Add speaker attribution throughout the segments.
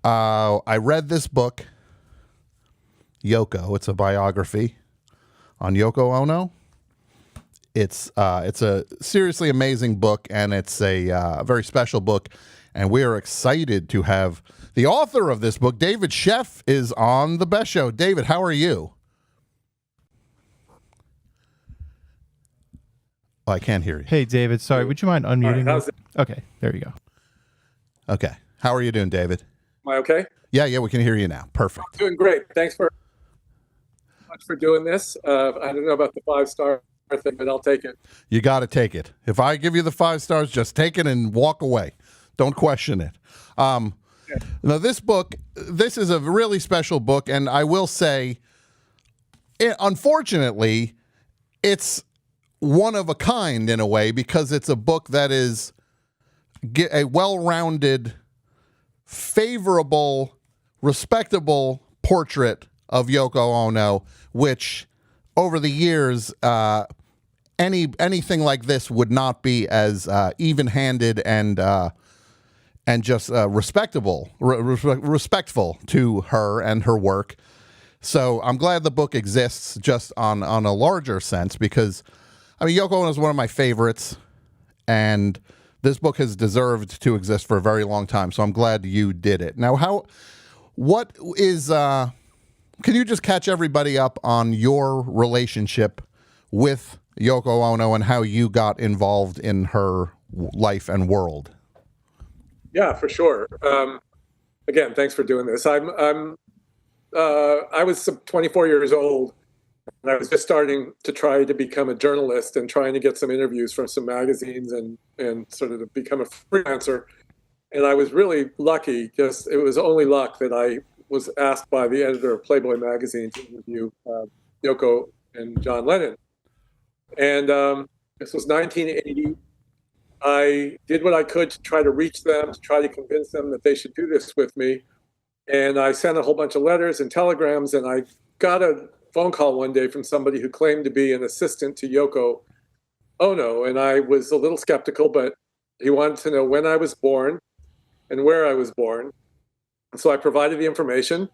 Speaker 1: I read this book, Yoko. It's a biography on Yoko Ono. It's a seriously amazing book, and it's a very special book. And we are excited to have the author of this book, David Sheff, is on the Best Show. David, how are you? Oh, I can't hear you.
Speaker 2: Hey, David. Sorry, would you mind unmuting
Speaker 3: How's
Speaker 2: me? Okay, there you go.
Speaker 1: Okay. How are you doing, David?
Speaker 3: Am I okay?
Speaker 1: Yeah, we can hear you now. Perfect.
Speaker 3: Doing great. Thanks for much for doing this. I don't know about the 5-star thing, but I'll take it.
Speaker 1: You got to take it. If I give you the 5 stars, just take it and walk away. Don't question it. Now, this book, this is a really special book, and I will say, unfortunately, it's one of a kind in a way, because it's a book that is a well-rounded, favorable, respectable portrait of Yoko Ono, which over the years, anything like this would not be as even-handed and just respectful to her and her work. So I'm glad the book exists just on a larger sense, because I mean, Yoko Ono is one of my favorites, and this book has deserved to exist for a very long time. So I'm glad you did it. Now, can you just catch everybody up on your relationship with Yoko Ono and how you got involved in her life and world?
Speaker 3: Yeah, for sure. Again, thanks for doing this. I was 24 years old, and I was just starting to try to become a journalist and trying to get some interviews from some magazines and sort of to become a freelancer. And I was really lucky. It was only luck that I was asked by the editor of Playboy magazine to interview Yoko and John Lennon. And this was 1980. I did what I could to try to reach them, to try to convince them that they should do this with me. And I sent a whole bunch of letters and telegrams, and I got a phone call one day from somebody who claimed to be an assistant to Yoko Ono. And I was a little skeptical, but he wanted to know when I was born and where I was born. So I provided the information.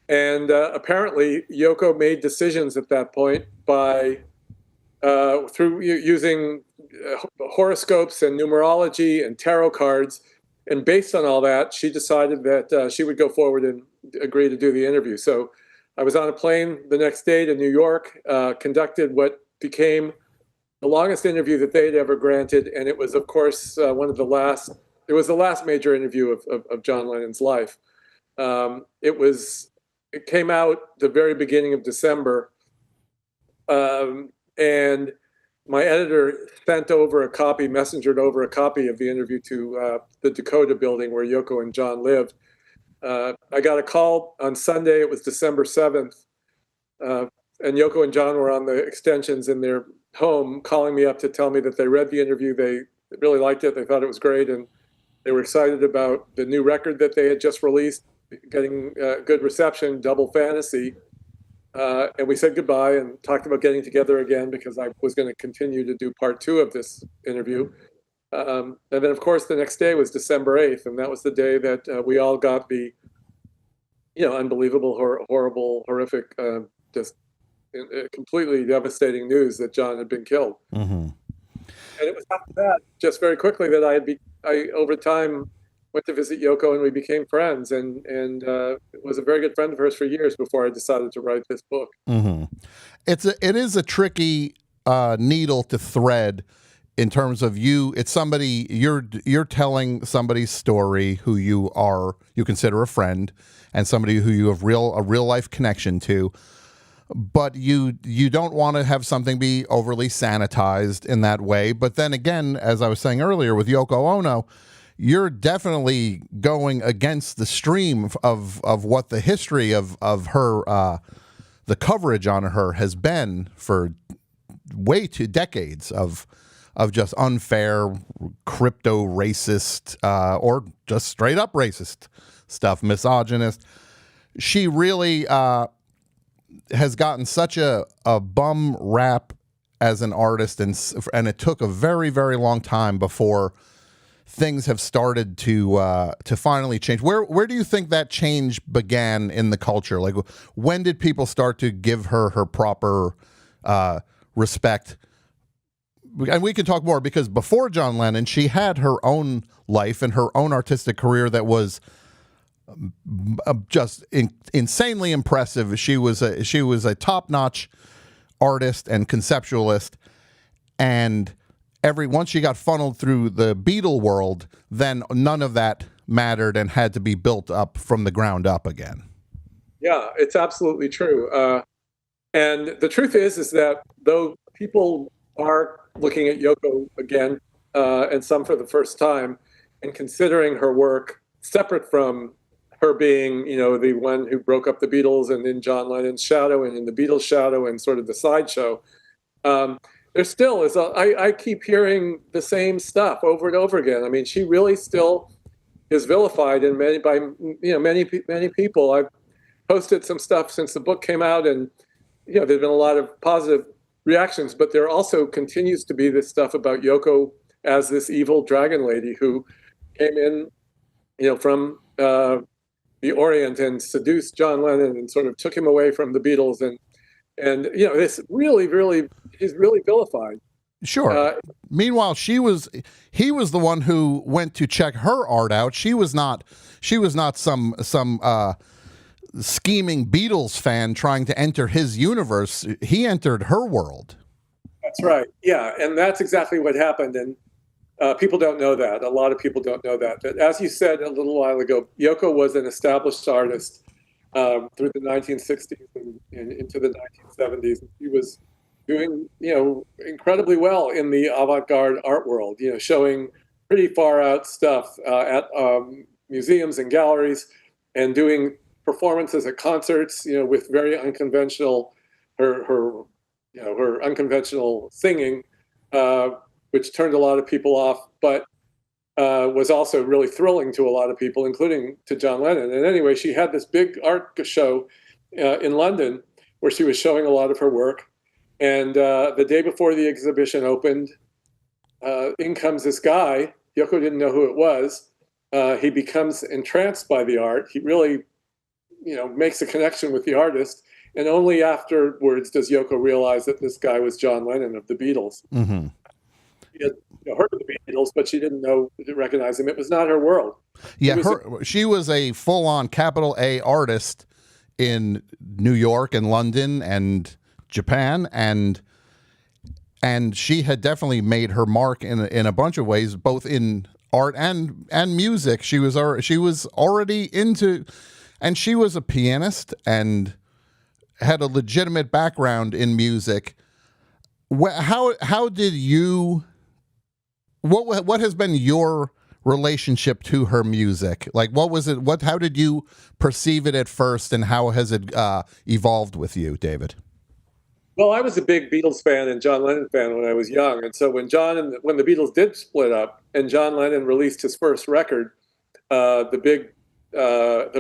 Speaker 3: And apparently, Yoko made decisions at that point by through using horoscopes and numerology and tarot cards. And based on all that, she decided that she would go forward and agree to do the interview. So I was on a plane the next day to New York, conducted what became the longest interview that they'd ever granted. And it was, of course, it was the last major interview of John Lennon's life. It came out the very beginning of December. And my editor messengered over a copy of the interview to the Dakota building where Yoko and John lived. I got a call on Sunday, it was December 7th, and Yoko and John were on the extensions in their home calling me up to tell me that they read the interview, they really liked it, they thought it was great, and they were excited about the new record that they had just released, getting good reception, Double Fantasy. And we said goodbye and talked about getting together again because I was going to continue to do part 2 of this interview. And then, of course, the next day was December 8th, and that was the day that we all got the, unbelievable, horrible, horrific, just completely devastating news that John had been killed.
Speaker 1: Mm-hmm.
Speaker 3: And it was after that, just very quickly, that I over time went to visit Yoko and we became friends, and was a very good friend of hers for years before I decided to write this book.
Speaker 1: Mm-hmm. It is a tricky needle to thread in terms of it's somebody you're telling somebody's story who you consider a friend and somebody who you have a real life connection to, but you don't want to have something be overly sanitized in that way. But then again, as I was saying earlier with Yoko Ono, you're definitely going against the stream of what the history of her, the coverage on her has been for way 2 decades of just unfair, crypto racist, or just straight up racist stuff, misogynist. She really has gotten such a bum rap as an artist, and it took a very, very long time before things have started to finally change. Where do you think that change began in the culture? Like, when did people start to give her proper respect? And we can talk more, because before John Lennon, she had her own life and her own artistic career that was just insanely impressive. She was a top-notch artist and conceptualist, and once she got funneled through the Beatle world, then none of that mattered and had to be built up from the ground up again.
Speaker 3: Yeah, it's absolutely true. And the truth is that though people are looking at Yoko again, and some for the first time, and considering her work separate from her being, the one who broke up the Beatles and in John Lennon's shadow and in the Beatles' shadow and sort of the sideshow, there still is. I keep hearing the same stuff over and over again. I mean, she really still is vilified by many people. I've posted some stuff since the book came out, and there've been a lot of positive reactions, but there also continues to be this stuff about Yoko as this evil dragon lady who came in, from the Orient and seduced John Lennon and sort of took him away from the Beatles, and this really is really vilified.
Speaker 1: Sure. Meanwhile, he was the one who went to check her art out. She was not some scheming Beatles fan trying to enter his universe. He entered her world.
Speaker 3: That's right. Yeah, and that's exactly what happened. And people don't know that. A lot of people don't know that. But as you said a little while ago, Yoko was an established artist through the 1960s and into the 1970s. She was doing, incredibly well in the avant-garde art world, showing pretty far out stuff at museums and galleries, and doing performances at concerts, with very unconventional, her unconventional singing, which turned a lot of people off, but was also really thrilling to a lot of people, including to John Lennon. And anyway, she had this big art show in London where she was showing a lot of her work. And the day before the exhibition opened, in comes this guy. Yoko didn't know who it was. He becomes entranced by the art. He really, makes a connection with the artist. And only afterwards does Yoko realize that this guy was John Lennon of the Beatles.
Speaker 1: Mm-hmm.
Speaker 3: She had heard of the Beatles, but she didn't recognize him. It was not her world.
Speaker 1: Yeah, she was a full-on capital A artist in New York and London and Japan, and she had definitely made her mark in a bunch of ways, both in art and music. She was already into, and she was a pianist and had a legitimate background in music. How did you? What has been your relationship to her music? Like, what was it? How did you perceive it at first, and how has it evolved with you, David?
Speaker 3: Well, I was a big Beatles fan and John Lennon fan when I was young, and so when the Beatles did split up and John Lennon released his first record, the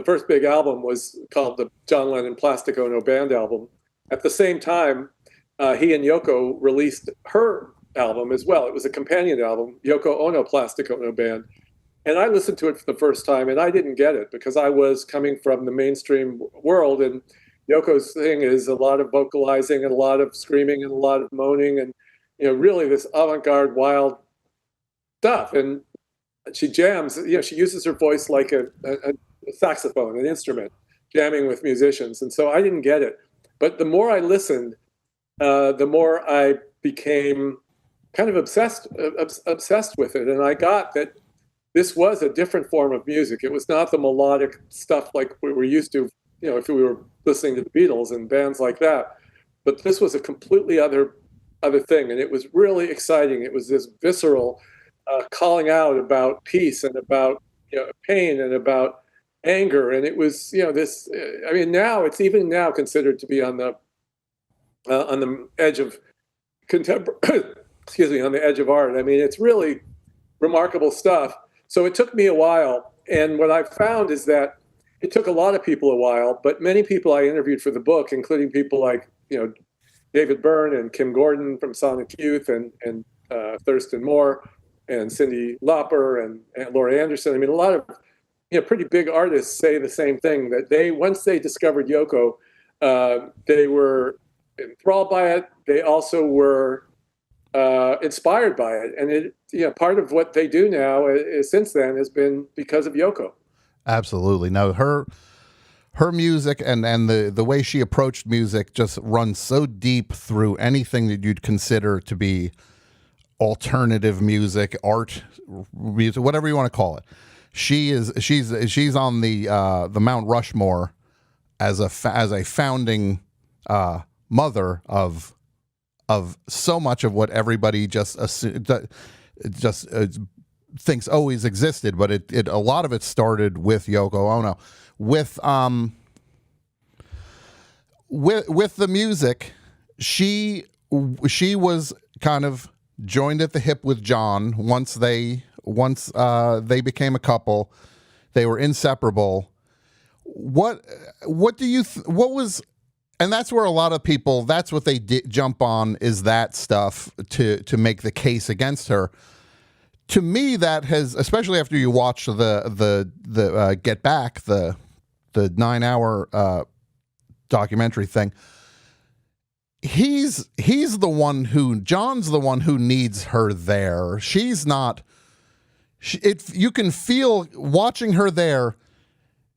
Speaker 3: first big album was called the John Lennon Plastic Ono Band album. At the same time, he and Yoko released her album as well. It was a companion album, Yoko Ono Plastic Ono Band. And I listened to it for the first time, and I didn't get it because I was coming from the mainstream world, and Yoko's thing is a lot of vocalizing and a lot of screaming and a lot of moaning and, really this avant-garde wild stuff. And she jams, she uses her voice like a saxophone, an instrument, jamming with musicians. And so I didn't get it. But the more I listened, the more I became kind of obsessed with it. And I got that this was a different form of music. It was not the melodic stuff like we were used to, if we were listening to the Beatles and bands like that. But this was a completely other thing. And it was really exciting. It was this visceral calling out about peace and about pain and about anger. And it was, this, now it's even now considered to be on the edge of contemporary, on the edge of art. I mean, it's really remarkable stuff. So it took me a while. And what I found is that it took a lot of people a while, but many people I interviewed for the book, including people like, David Byrne and Kim Gordon from Sonic Youth and Thurston Moore, and Cyndi Lauper and Laurie Anderson. I mean, a lot of pretty big artists say the same thing, that once they discovered Yoko, they were enthralled by it. They also were inspired by it, and part of what they do now is since then has been because of Yoko.
Speaker 1: Absolutely. No, her music and the way she approached music just runs so deep through anything that you'd consider to be alternative music, art, music, whatever you want to call it. She's on the Mount Rushmore as a founding mother of so much of what everybody just thinks always existed, but it a lot of it started with Yoko Ono, with the music. She was kind of joined at the hip with John once they became a couple. They were inseparable. What was, and that's where a lot of people, that's what they jump on, is that stuff to make the case against her. To me, that has, especially after you watch the Get Back, the 9-hour documentary thing, John's the one who needs her there. She's not. You can feel watching her there.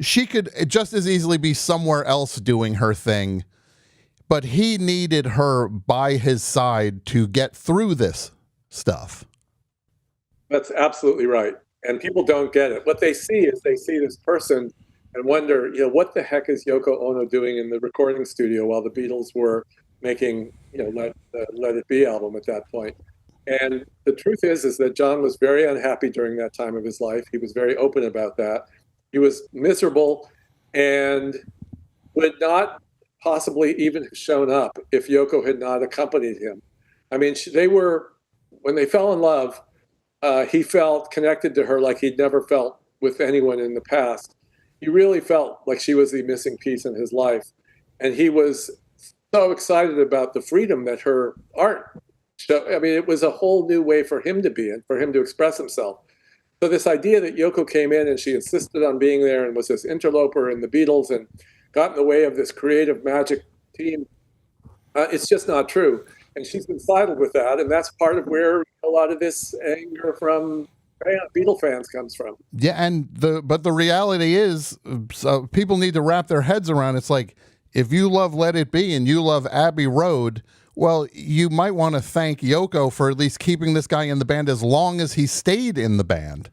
Speaker 1: She could just as easily be somewhere else doing her thing, but he needed her by his side to get through this stuff.
Speaker 3: That's absolutely right. And people don't get it. What they see is they see this person and wonder, what the heck is Yoko Ono doing in the recording studio while the Beatles were making, Let It Be album at that point. And the truth is that John was very unhappy during that time of his life. He was very open about that. He was miserable and would not possibly even have shown up if Yoko had not accompanied him. I mean, when they fell in love, he felt connected to her like he'd never felt with anyone in the past. He really felt like she was the missing piece in his life. And he was so excited about the freedom that her art showed. I mean, it was a whole new way for him to be and for him to express himself. So this idea that Yoko came in and she insisted on being there and was this interloper in the Beatles and got in the way of this creative magic team, it's just not true. And she's been sidled with that, and that's part of where a lot of this anger from Beatle fans comes from.
Speaker 1: Yeah, but the reality is, people need to wrap their heads around. It's like, if you love Let It Be and you love Abbey Road, well, you might want to thank Yoko for at least keeping this guy in the band as long as he stayed in the band.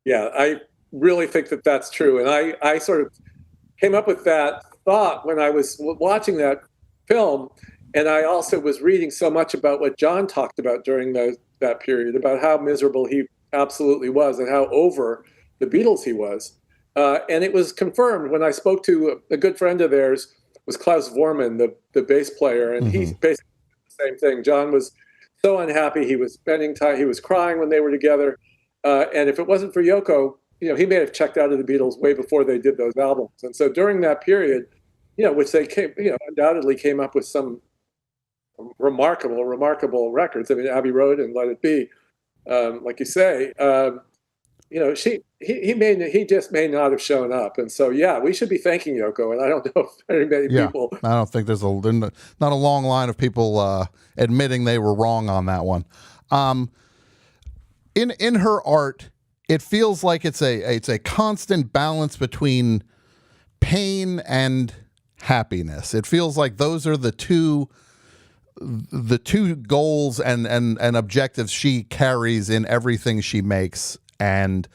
Speaker 3: Yeah, I really think that that's true. And I sort of came up with that thought when I was watching that film. And I also was reading so much about what John talked about during that period, about how miserable he absolutely was and how over the Beatles he was. And it was confirmed when I spoke to a good friend of theirs, was Klaus Vormann, the bass player. And He basically did the same thing. John was so unhappy. He was spending time, he was crying when they were together. And if it wasn't for Yoko, he may have checked out of the Beatles way before they did those albums. And so during that period, which they undoubtedly came up with some remarkable records. I mean, Abbey Road and Let It Be, like you say, he just may not have shown up. And so, yeah, we should be thanking Yoko. And I don't know if very many people.
Speaker 1: I don't think there's not a long line of people admitting they were wrong on that one. In her art, it feels like it's a constant balance between pain and happiness. It feels like those are the two goals and objectives she carries in everything she makes. And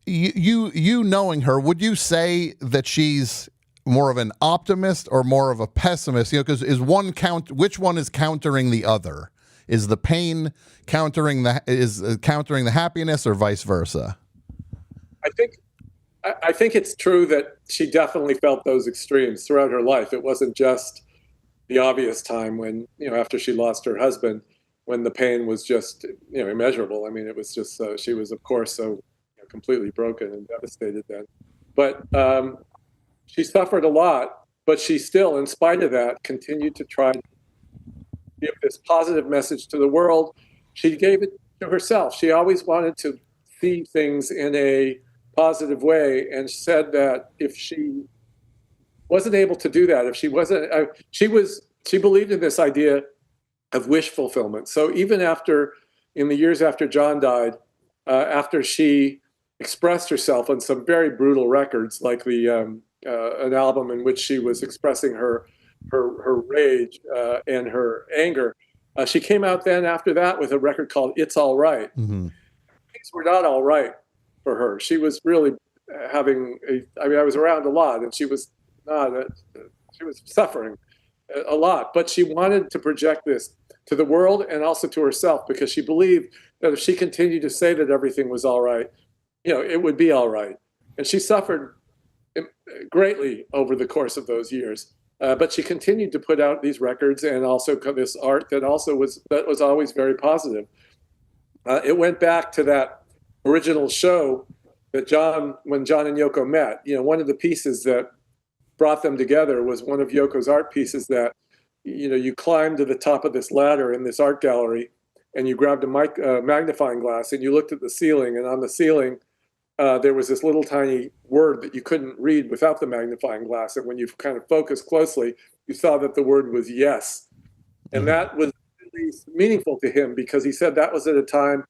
Speaker 1: you knowing her, would you say that she's more of an optimist or more of a pessimist? Because which one is countering the other? Is the pain countering the happiness, or vice versa?
Speaker 3: I think it's true that she definitely felt those extremes throughout her life. It wasn't just the obvious time when, after she lost her husband, when the pain was just, immeasurable. I mean, it was just, she was, of course, so completely broken and devastated then. But she suffered a lot, but she still, in spite of that, continued to try to give this positive message to the world. She gave it to herself. She always wanted to see things in a positive way, and said that if she wasn't able to do that, if she wasn't, she believed in this idea of wish fulfillment. So even after, in the years after John died, after she expressed herself on some very brutal records, like an album in which she was expressing her rage and her anger, she came out then after that with a record called "It's All Right."
Speaker 1: Mm-hmm.
Speaker 3: Things were not all right for her. She was really having I was around a lot, and she was not. She was suffering a lot, but she wanted to project this to the world and also to herself, because she believed that if she continued to say that everything was all right, it would be all right. And she suffered greatly over the course of those years. But she continued to put out these records and also this art that was always very positive. It went back to that original show that when John and Yoko met. One of the pieces that brought them together was one of Yoko's art pieces that, you climbed to the top of this ladder in this art gallery, and you grabbed a magnifying glass and you looked at the ceiling, and on the ceiling there was this little tiny word that you couldn't read without the magnifying glass. And when you kind of focused closely, you saw that the word was yes. And that was really meaningful to him, because he said that was at a time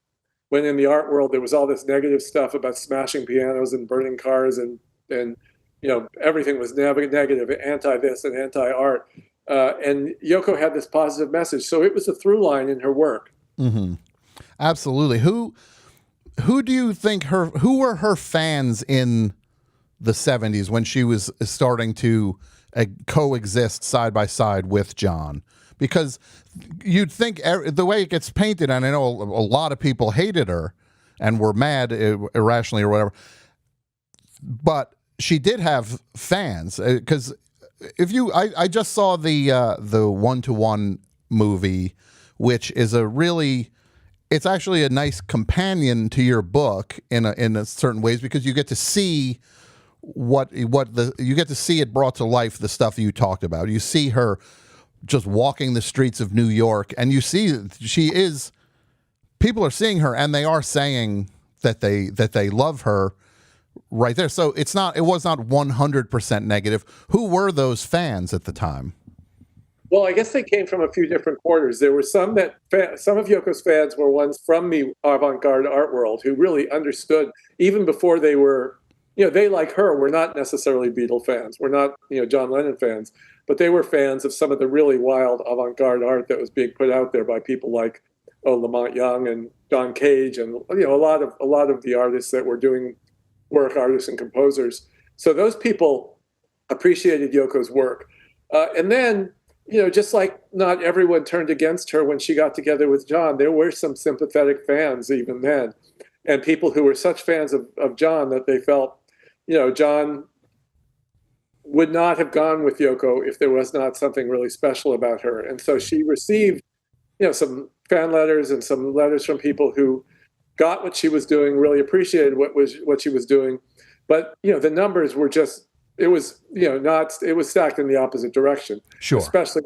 Speaker 3: when in the art world there was all this negative stuff about smashing pianos and burning cars, and everything was negative, anti this and anti art. And Yoko had this positive message. So it was a through line in her work.
Speaker 1: Mm-hmm. Absolutely. Who do you think who were her fans in the 70s when she was starting to coexist side by side with John? Because you'd think the way it gets painted, and I know a lot of people hated her and were mad irrationally or whatever, but she did have fans. Because I just saw the 1-to-1 movie, which is it's actually a nice companion to your book in a certain ways, because you get to see you get to see it brought to life, the stuff you talked about. You see her just walking the streets of New York, and you see people are seeing her, and they are saying that they love her right there. So it was not 100% negative. Who were those fans at the time?
Speaker 3: Well, I guess they came from a few different quarters. There were some of Yoko's fans were ones from the avant-garde art world who really understood, even before they were, they, like her, were not necessarily Beatle fans. We're not, John Lennon fans, but they were fans of some of the really wild avant-garde art that was being put out there by people like Lamont Young and John Cage, and a lot of the artists that were doing work, artists and composers. So those people appreciated Yoko's work, and then. Just like not everyone turned against her when she got together with John, there were some sympathetic fans even then, and people who were such fans of John that they felt, John would not have gone with Yoko if there was not something really special about her. And so she received, some fan letters and some letters from people who got what she was doing, really appreciated what she was doing. But, the numbers were just, it was, it was stacked in the opposite direction.
Speaker 1: Sure.
Speaker 3: Especially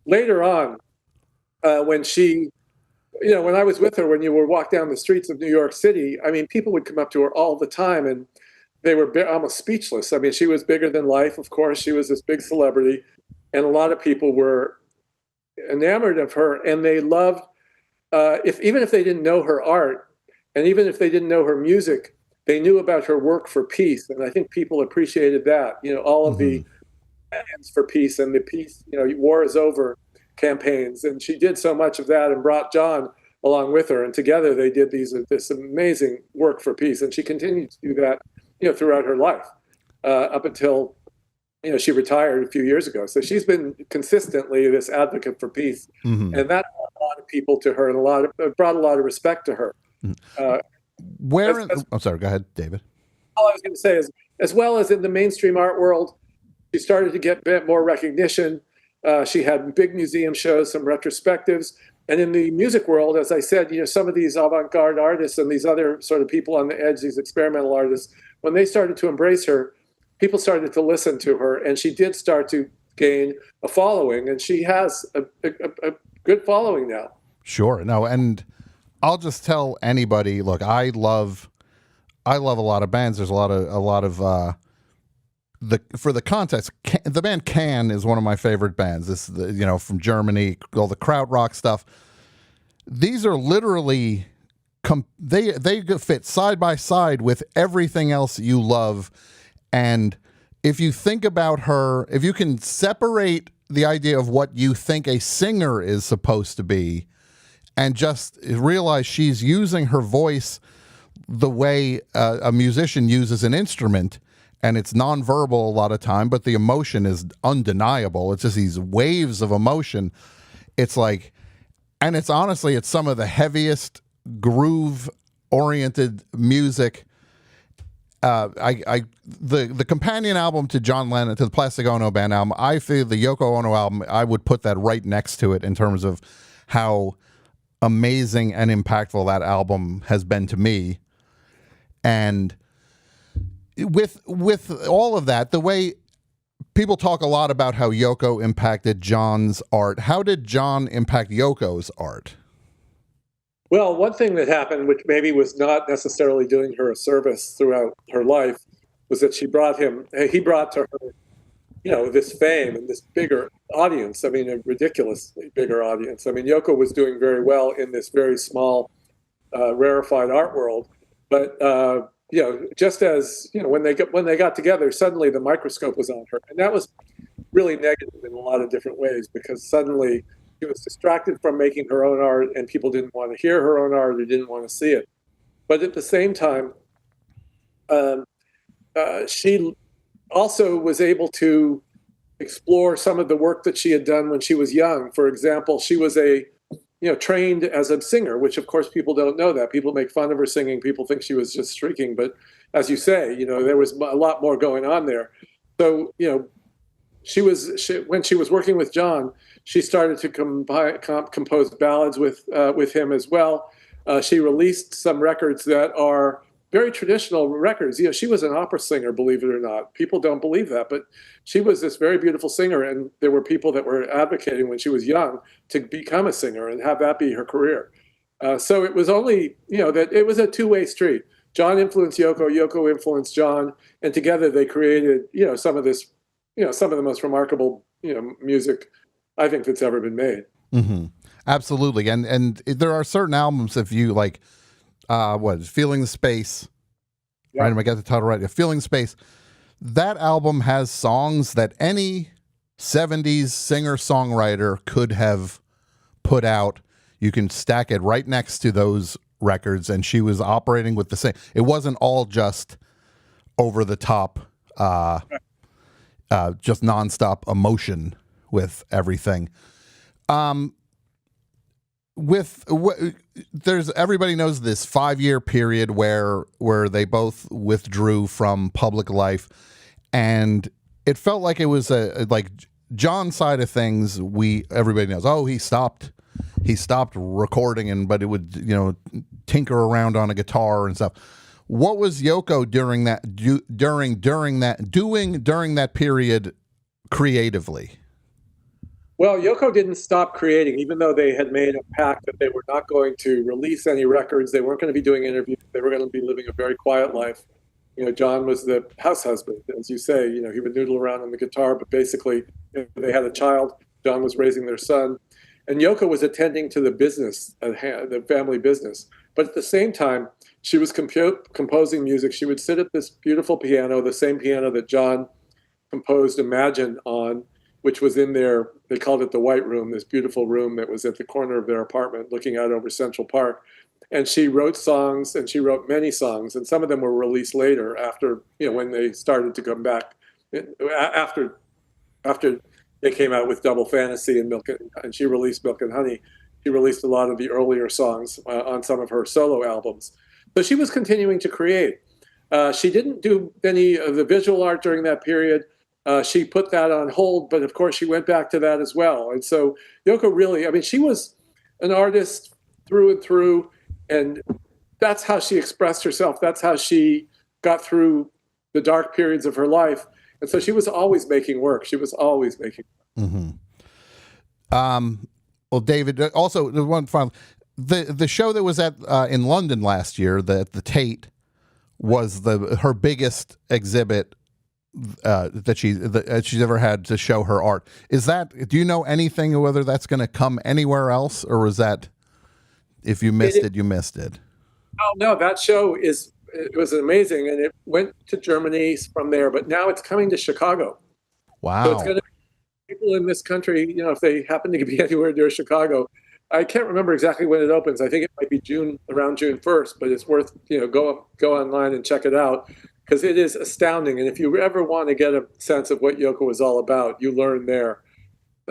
Speaker 3: later on, when she, when I was with her, when you would walk down the streets of New York City, I mean, people would come up to her all the time, and they were almost speechless. I mean, she was bigger than life, of course. She was this big celebrity, and a lot of people were enamored of her, and they loved, even if they didn't know her art, and even if they didn't know her music, they knew about her work for peace, and I think people appreciated that. All of the plans for peace and the peace, war is over campaigns, and she did so much of that and brought John along with her, and together they did this amazing work for peace, and she continued to do that, throughout her life, up until she retired a few years ago. So she's been consistently this advocate for peace, and that brought a lot of people to her, and brought a lot of respect to her.
Speaker 1: I'm sorry, go ahead, David.
Speaker 3: All I was going to say is, as well as in the mainstream art world, she started to get a bit more recognition. She had big museum shows, some retrospectives. And in the music world, as I said, some of these avant-garde artists and these other sort of people on the edge, these experimental artists, when they started to embrace her, people started to listen to her, and she did start to gain a following, and she has a good following now.
Speaker 1: Sure. No, and I'll just tell anybody, look, I love a lot of bands. There's a lot of for the context, the band Can is one of my favorite bands. This, from Germany, all the krautrock stuff. These are literally they fit side by side with everything else you love. And if you think about her, if you can separate the idea of what you think a singer is supposed to be and just realize she's using her voice the way a musician uses an instrument, and it's nonverbal a lot of time, but the emotion is undeniable. It's just these waves of emotion. It's like, and it's honestly, it's some of the heaviest groove-oriented music. The companion album to John Lennon, to the Plastic Ono Band album, I feel the Yoko Ono album, I would put that right next to it in terms of how amazing and impactful that album has been to me. And with all of that, the way people talk a lot about how Yoko impacted John's art, how did John impact Yoko's art?
Speaker 3: Well, one thing that happened, which maybe was not necessarily doing her a service throughout her life, was that he brought to her, this fame and this bigger audience. I mean, a ridiculously bigger audience. I mean, Yoko was doing very well in this very small, rarefied art world. But, just as, when they got together, suddenly the microscope was on her. And that was really negative in a lot of different ways, because suddenly she was distracted from making her own art, and people didn't want to hear her own art or didn't want to see it. But at the same time, she also was able to explore some of the work that she had done when she was young. For example, she was trained as a singer, which of course people don't know that. People make fun of her singing. People think she was just shrieking. But as you say, there was a lot more going on there. So, when she was working with John, she started to compose ballads with him as well. She released some records that are very traditional records. She was an opera singer, believe it or not. People don't believe that, but she was this very beautiful singer, and there were people that were advocating when she was young to become a singer and have that be her career. So it was only, that it was a two-way street. John influenced Yoko, Yoko influenced John, and together they created, some of this, some of the most remarkable, music I think that's ever been made.
Speaker 1: Mm-hmm. Absolutely. And there are certain albums, if you like, Feeling the Space, right? Am I got the title right? Feeling Space. That album has songs that any 70s singer-songwriter could have put out. You can stack it right next to those records, and she was operating with the same. It wasn't all just over the top, just nonstop emotion with everything. There's everybody knows this 5-year period where they both withdrew from public life, and it felt like it was like John's side of things. Everybody knows. Oh, he stopped recording, but it would tinker around on a guitar and stuff. What was Yoko during that period creatively?
Speaker 3: Well, Yoko didn't stop creating, even though they had made a pact that they were not going to release any records. They weren't going to be doing interviews. They were going to be living a very quiet life. John was the house husband, as you say. He would noodle around on the guitar, but basically, they had a child. John was raising their son, and Yoko was attending to the business, the family business. But at the same time, she was composing music. She would sit at this beautiful piano, the same piano that John composed Imagine on, which was in their, they called it the White Room, this beautiful room that was at the corner of their apartment looking out over Central Park. And she wrote songs, and she wrote many songs, and some of them were released later after, when they started to come back, after they came out with Double Fantasy and and she released Milk and Honey. She released a lot of the earlier songs on some of her solo albums. So she was continuing to create. She didn't do any of the visual art during that period. She put that on hold, but of course she went back to that as well. And so Yoko really, she was an artist through and through, and that's how she expressed herself. That's how she got through the dark periods of her life. And so she was always making work. She was always making work.
Speaker 1: Mm-hmm. Well, David, also the one final, the show that was at in London last year, the Tate, was her biggest exhibit that she's ever had to show her art. Is that? Do you know anything whether that's going to come anywhere else, or is that if you missed it, you missed it?
Speaker 3: Oh no, that show it was amazing, and it went to Germany from there, but now it's coming to Chicago.
Speaker 1: Wow.
Speaker 3: So it's going to be people in this country, if they happen to be anywhere near Chicago. I can't remember exactly when it opens. I think it might be around June 1st, but it's worth, go online and check it out because it is astounding. And if you ever want to get a sense of what Yoko was all about, you learn there.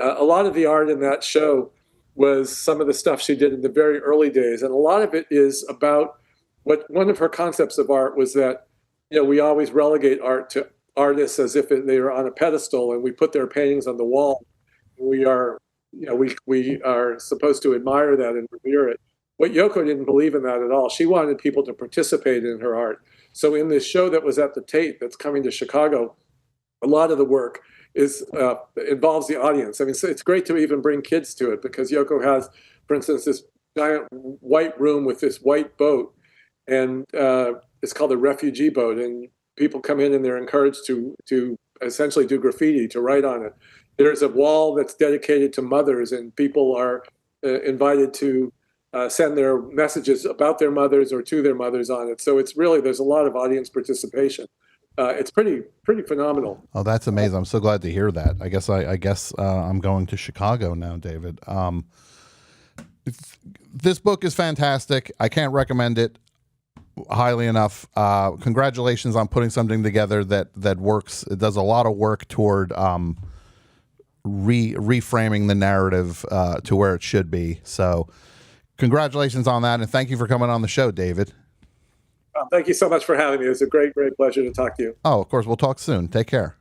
Speaker 3: A lot of the art in that show was some of the stuff she did in the very early days. And a lot of it is about one of her concepts of art was that, we always relegate art to artists as if they are on a pedestal and we put their paintings on the wall. We are, we are supposed to admire that and revere it. But Yoko didn't believe in that at all. She wanted people to participate in her art. So in this show that was at the Tate that's coming to Chicago, a lot of the work involves the audience. I mean, so it's great to even bring kids to it because Yoko has, for instance, this giant white room with this white boat, and it's called a refugee boat. And people come in and they're encouraged to essentially do graffiti, to write on it. There's a wall that's dedicated to mothers, and people are invited to send their messages about their mothers or to their mothers on it. So it's really, there's a lot of audience participation. It's pretty phenomenal.
Speaker 1: Oh, that's amazing! I'm so glad to hear that. I guess I'm going to Chicago now, David. This book is fantastic. I can't recommend it highly enough. Congratulations on putting something together that works. It does a lot of work toward reframing the narrative to where it should be. So congratulations on that, and thank you for coming on the show, David.
Speaker 3: Thank you so much for having me. It was a great pleasure to talk to you.
Speaker 1: Oh, of course. We'll talk soon. Take care.